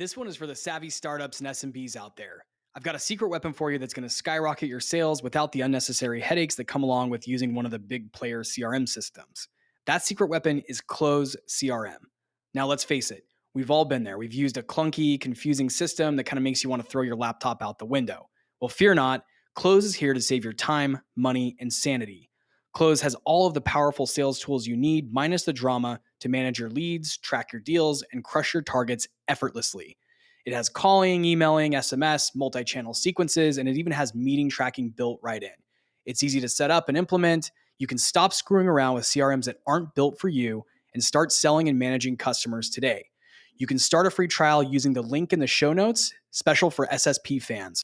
This one is for the savvy startups and SMBs out there. I've got a secret weapon for you that's going to skyrocket your sales without the unnecessary headaches that come along with using one of the big player CRM systems. That secret weapon is Close CRM. Now, let's face it, we've all been there. We've used a clunky, confusing system that kind of makes you want to throw your laptop out the window. Well, fear not, Close is here to save your time, money, and sanity. Close has all of the powerful sales tools you need, minus the drama, to manage your leads, track your deals, and crush your targets effortlessly. It has calling, emailing, SMS, multi-channel sequences, and it even has meeting tracking built right in. It's easy to set up and implement. You can stop screwing around with CRMs that aren't built for you and start selling and managing customers today. You can start a free trial using the link in the show notes, special for SSP fans.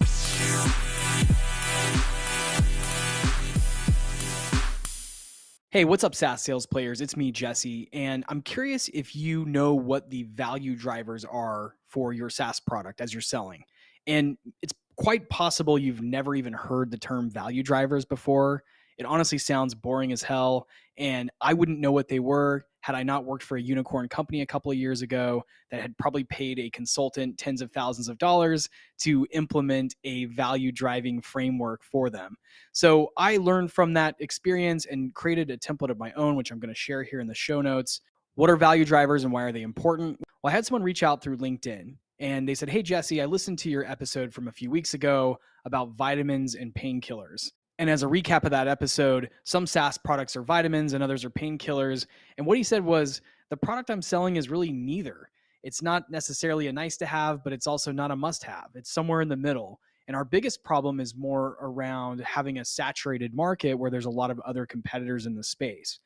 Hey, what's up, SaaS sales players? It's me, Jesse, and I'm curious if you know what the value drivers are for your SaaS product as you're selling. And it's quite possible you've never even heard the term value drivers before. It honestly sounds boring as hell, and I wouldn't know what they were had I not worked for a unicorn company a couple of years ago that had probably paid a consultant tens of thousands of dollars to implement a value driving framework for them. So I learned from that experience and created a template of my own, which I'm going to share here in the show notes. What are value drivers and why are they important? Well, I had someone reach out through LinkedIn and they said, "Hey, Jesse, I listened to your episode from a few weeks ago about vitamins and painkillers. And as a recap of that episode, some SaaS products are vitamins and others are painkillers. And what he said was, the product I'm selling is really neither. It's not necessarily a nice to have, but it's also not a must have. It's somewhere in the middle. And our biggest problem is more around having a saturated market where there's a lot of other competitors in the space."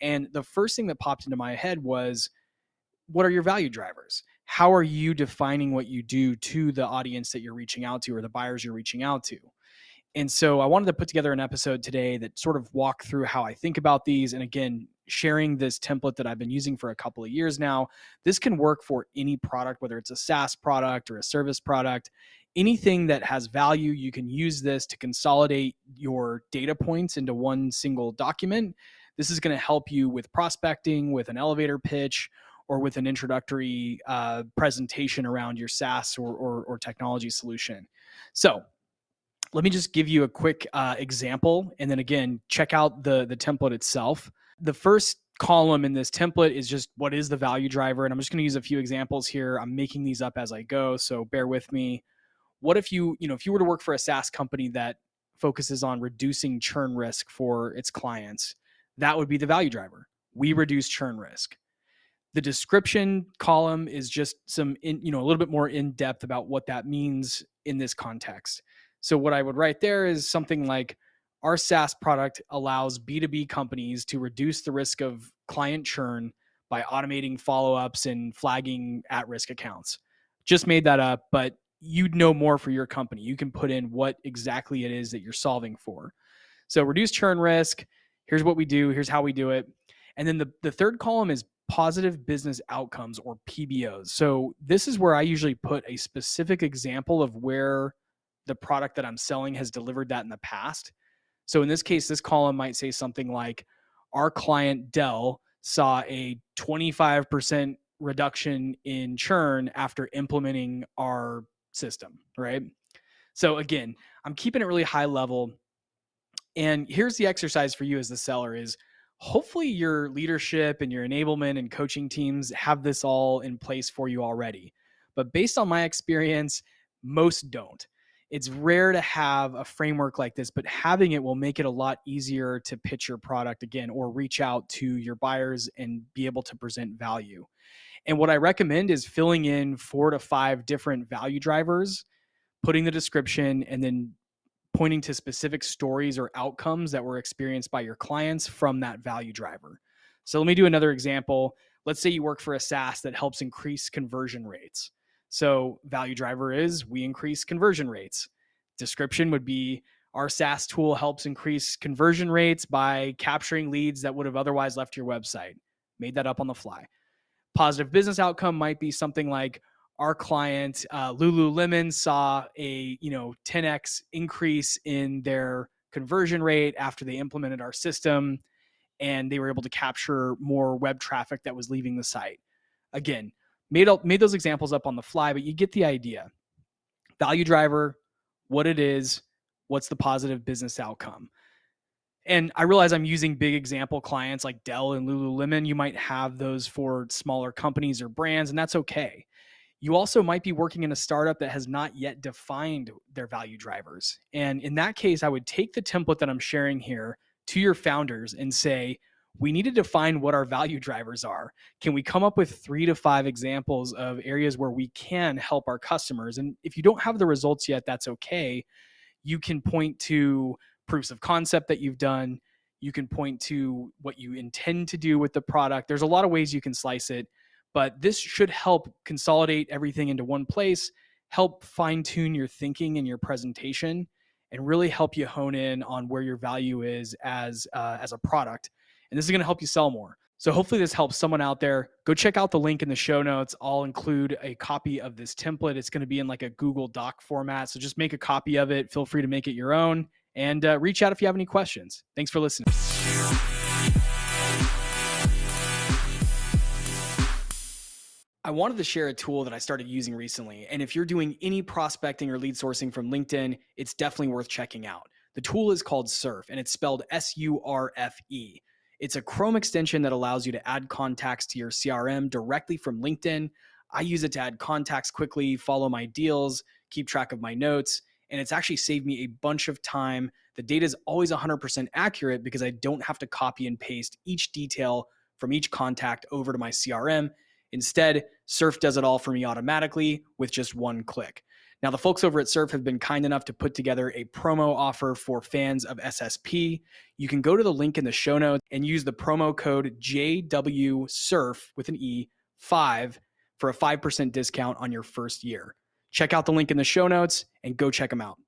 And the first thing that popped into my head was, what are your value drivers? How are you defining what you do to the audience that you're reaching out to or the buyers you're reaching out to? And so I wanted to put together an episode today that sort of walk through how I think about these. And again, sharing this template that I've been using for a couple of years now. This can work for any product, whether it's a SaaS product or a service product. Anything that has value, you can use this to consolidate your data points into one single document. This is going to help you with prospecting, with an elevator pitch, or with an introductory presentation around your SaaS or technology solution. So let me just give you a quick example. And then again, check out the template itself. The first column in this template is just what is the value driver. And I'm just going to use a few examples here. I'm making these up as I go, so bear with me. What if if you were to work for a SaaS company that focuses on reducing churn risk for its clients, that would be the value driver. We reduce churn risk. The description column is just a little bit more in depth about what that means in this context. So what I would write there is something like, our SaaS product allows B2B companies to reduce the risk of client churn by automating follow-ups and flagging at-risk accounts. Just made that up, but you'd know more for your company. You can put in what exactly it is that you're solving for. So reduce churn risk. Here's what we do. Here's how we do it. And then the third column is positive business outcomes, or PBOs. So this is where I usually put a specific example of where the product that I'm selling has delivered that in the past. So in this case, this column might say something like, our client Dell saw a 25% reduction in churn after implementing our system, right? So again, I'm keeping it really high level. And here's the exercise for you as the seller is, hopefully your leadership and your enablement and coaching teams have this all in place for you already. But based on my experience, most don't. It's rare to have a framework like this, but having it will make it a lot easier to pitch your product again, or reach out to your buyers and be able to present value. And what I recommend is filling in 4 to 5 different value drivers, putting the description, and then pointing to specific stories or outcomes that were experienced by your clients from that value driver. So let me do another example. Let's say you work for a SaaS that helps increase conversion rates. So value driver is, we increase conversion rates. Description would be, our SaaS tool helps increase conversion rates by capturing leads that would have otherwise left your website. Made that up on the fly. Positive business outcome might be something like, our client Lululemon saw a 10x increase in their conversion rate after they implemented our system, and they were able to capture more web traffic that was leaving the site. Again, Made those examples up on the fly, but you get the idea. Value driver, what it is, what's the positive business outcome. And I realize I'm using big example clients like Dell and Lululemon. You might have those for smaller companies or brands, and that's okay. You also might be working in a startup that has not yet defined their value drivers. And in that case, I would take the template that I'm sharing here to your founders and say, we need to define what our value drivers are. Can we come up with 3 to 5 examples of areas where we can help our customers? And if you don't have the results yet, that's okay. You can point to proofs of concept that you've done. You can point to what you intend to do with the product. There's a lot of ways you can slice it, but this should help consolidate everything into one place, help fine tune your thinking and your presentation, and really help you hone in on where your value is as a product. And this is going to help you sell more. So hopefully this helps someone out there. Go check out the link in the show notes. I'll include a copy of this template. It's going to be in like a Google Doc format. So just make a copy of it. Feel free to make it your own, and reach out if you have any questions. Thanks for listening. I wanted to share a tool that I started using recently. And if you're doing any prospecting or lead sourcing from LinkedIn, it's definitely worth checking out. The tool is called Surf, and it's spelled SURFE. It's a Chrome extension that allows you to add contacts to your CRM directly from LinkedIn. I use it to add contacts quickly, follow my deals, keep track of my notes, and it's actually saved me a bunch of time. The data is always 100% accurate because I don't have to copy and paste each detail from each contact over to my CRM. Instead, Surf does it all for me automatically with just one click. Now, the folks over at Surf have been kind enough to put together a promo offer for fans of SSP. You can go to the link in the show notes and use the promo code JWSURF with an E 5 for a 5% discount on your first year. Check out the link in the show notes and go check them out.